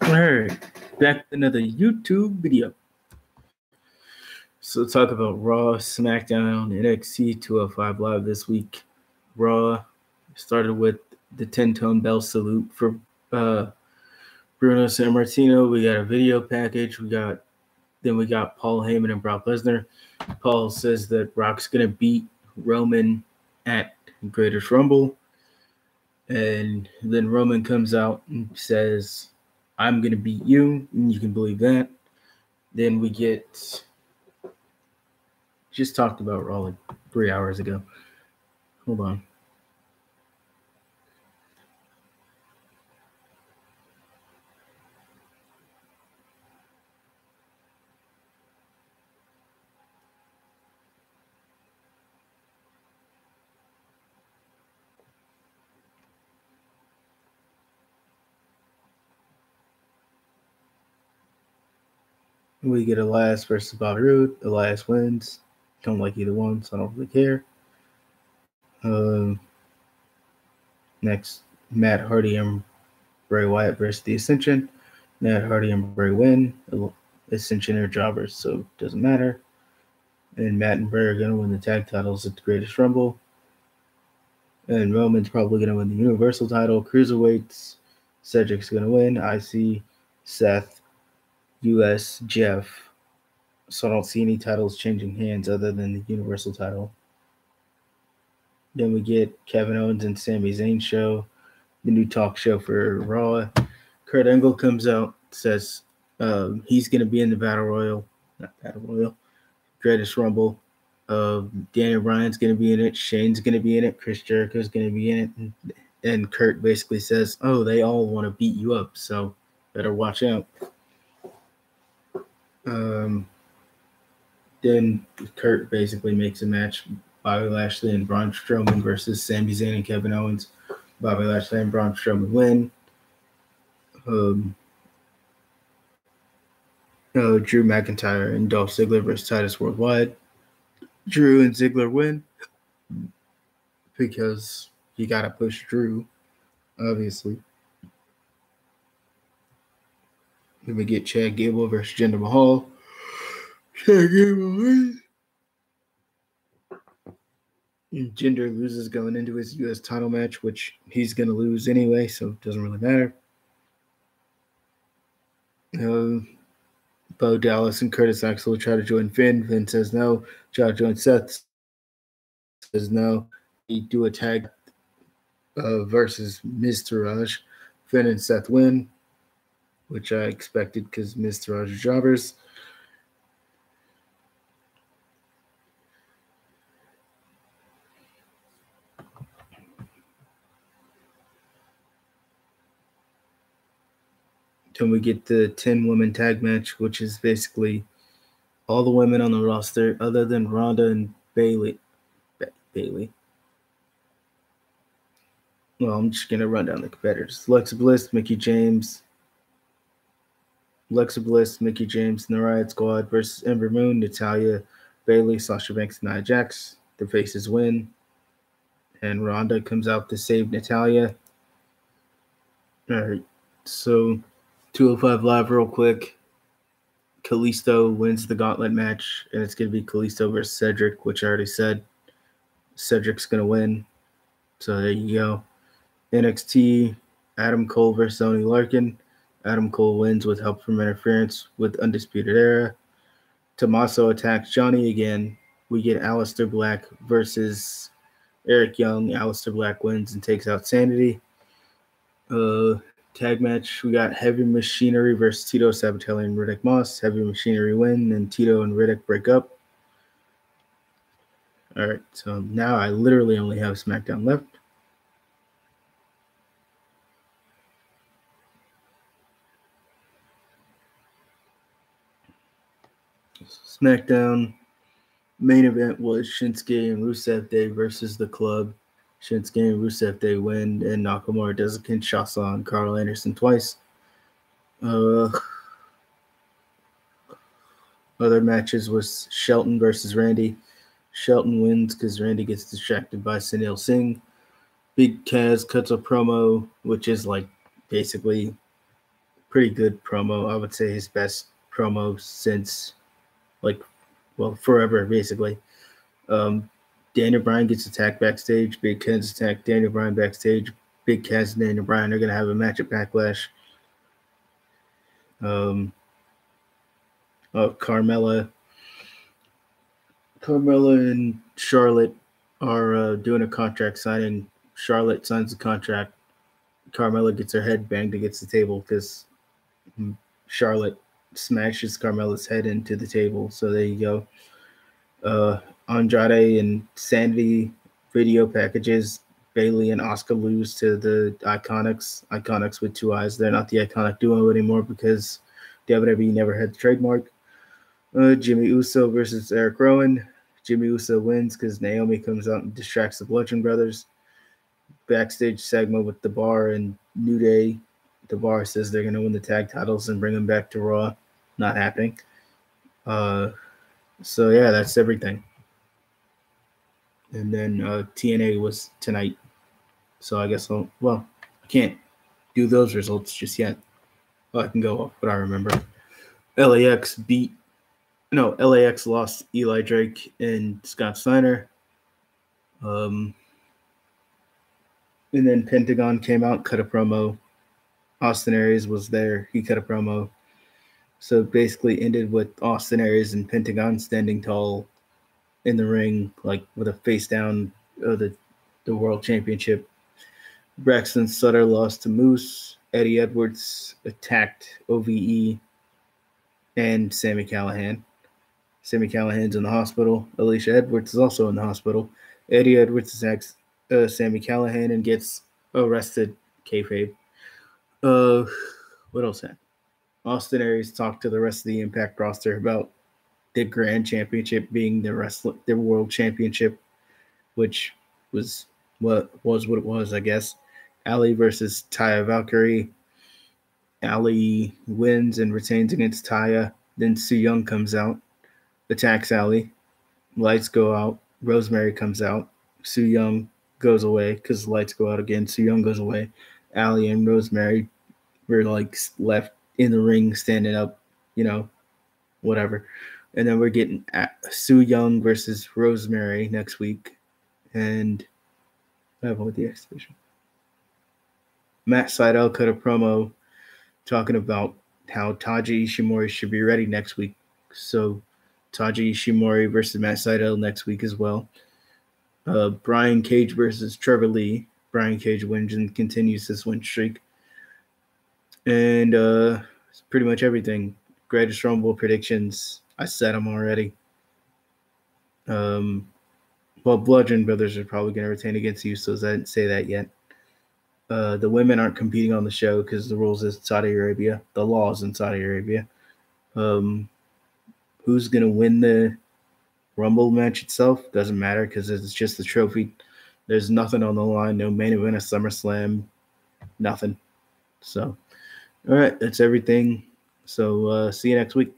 Alright, back with another YouTube video. So talk about Raw, SmackDown, NXT 205 Live this week. Raw started with the 10-tone bell salute for Bruno Sammartino. We got a video package. We got Paul Heyman and Brock Lesnar. Paul says that Brock's gonna beat Roman at Greatest Rumble, and then Roman comes out and says, "I'm gonna beat you," and you can believe that. Then we get just talked about Raw like 3 hours ago. Hold on. We get Elias versus Bobby Roode. Elias wins. Don't like either one, so I don't really care. Next, Matt Hardy and Bray Wyatt versus The Ascension. Matt Hardy and Bray win. Ascension are jobbers, so it doesn't matter. And Matt and Bray are going to win the tag titles at the Greatest Rumble. And Roman's probably going to win the Universal title. Cruiserweights, Cedric's going to win. IC, Seth, US, Jeff. So I don't see any titles changing hands other than the Universal title. Then we get Kevin Owens and Sami Zayn show, the new talk show for Raw. Kurt Angle comes out, says he's going to be in the Greatest Rumble. Daniel Bryan's going to be in it. Shane's going to be in it. Chris Jericho's going to be in it. And Kurt basically says, "Oh, they all want to beat you up, so better watch out." Then Kurt basically makes a match. Bobby Lashley and Braun Strowman versus Sami Zayn and Kevin Owens. Bobby Lashley and Braun Strowman win. Drew McIntyre and Dolph Ziggler versus Titus Worldwide. Drew and Ziggler win because you got to push Drew, obviously. Then we get Chad Gable versus Jinder Mahal. Chad Gable wins. Jinder loses going into his U.S. title match, which he's going to lose anyway, so it doesn't really matter. Bo Dallas and Curtis Axel try to join Finn. Finn says no. Try to join Seth. Says no. He do a tag versus Miz Taraj. Finn and Seth win, which I expected because Miz Taraj are jobbers. Then we get the 10-woman tag match, which is basically all the women on the roster other than Ronda and Bayley. Well, I'm just going to run down the competitors. Alexa Bliss, Mickie James, and the Riot Squad versus Ember Moon, Natalya, Bayley, Sasha Banks, and Nia Jax. The faces win. And Ronda comes out to save Natalya. All right, so 205 Live real quick. Kalisto wins the gauntlet match, and it's going to be Kalisto versus Cedric, which I already said. Cedric's going to win. So there you go. NXT, Adam Cole versus Oney Lorcan. Adam Cole wins with help from interference with Undisputed Era. Tommaso attacks Johnny again. We get Aleister Black versus Eric Young. Aleister Black wins and takes out Sanity. Tag match, we got Heavy Machinery versus Tito Sabatelli and Riddick Moss. Heavy Machinery win, and Tito and Riddick break up. All right, so now I literally only have SmackDown left. SmackDown main event was Shinsuke and Rusev Day versus The Club. Shinsuke and Rusev Day win, and Nakamura does a Kinshasa on Carl Anderson twice. Other matches was Shelton versus Randy. Shelton wins because Randy gets distracted by Sunil Singh. Big Kaz cuts a promo, which is like basically pretty good promo. I would say his best promo since, forever, basically. Daniel Bryan gets attacked backstage. Big Ken's attacked Daniel Bryan backstage. Big Cass and Daniel Bryan are going to have a match at Backlash. Carmella and Charlotte are doing a contract signing. Charlotte signs the contract. Carmella gets her head banged against the table because Charlotte smashes Carmella's head into the table. So there you go. Andrade and Sanity video packages. Bayley and Asuka lose to the Iconics with two eyes. They're not the Iconic duo anymore because WWE never had the trademark. Jimmy Uso versus Eric Rowan. Jimmy Uso wins because Naomi comes out and distracts the Bludgeon Brothers. Backstage segment with The Bar and New Day. The Bar says they're going to win the tag titles and bring them back to Raw. Not happening. So, yeah, that's everything. And then TNA was tonight. So I guess I can't do those results just yet. Well, I can go off what I remember. LAX lost Eli Drake and Scott Steiner. And then Pentagon came out, cut a promo. Austin Aries was there. He cut a promo. So basically ended with Austin Aries and Pentagon standing tall in the ring, like with a face down of the World Championship. Braxton Sutter lost to Moose. Eddie Edwards attacked OVE and Sami Callihan. Sami Callihan's in the hospital. Alicia Edwards is also in the hospital. Eddie Edwards attacks Sami Callihan and gets arrested. Kayfabe. What else happened? Austin Aries talked to the rest of the Impact roster about the Grand Championship being the World Championship, which was what it was, I guess. Allie versus Taya Valkyrie. Allie wins and retains against Taya. Then Su Yung comes out, attacks Allie. Lights go out. Rosemary comes out. Su Yung goes away because the lights go out again. Su Yung goes away. Allie and Rosemary were left in the ring, standing up, whatever. And then we're getting Su Yung versus Rosemary next week. And I have one with the exhibition. Matt Sydal cut a promo talking about how Taiji Ishimori should be ready next week. So Taiji Ishimori versus Matt Sydal next week as well. Brian Cage versus Trevor Lee. Brian Cage wins and continues his win streak. And it's pretty much everything. Greatest Rumble predictions. I said them already. Bludgeon Brothers are probably going to retain against you, so I didn't say that yet. The women aren't competing on the show because the rules is Saudi Arabia. The law is in Saudi Arabia. Who's going to win the Rumble match itself? Doesn't matter because it's just a trophy. There's nothing on the line. No main event of SummerSlam. Nothing. So, all right, that's everything. So, see you next week.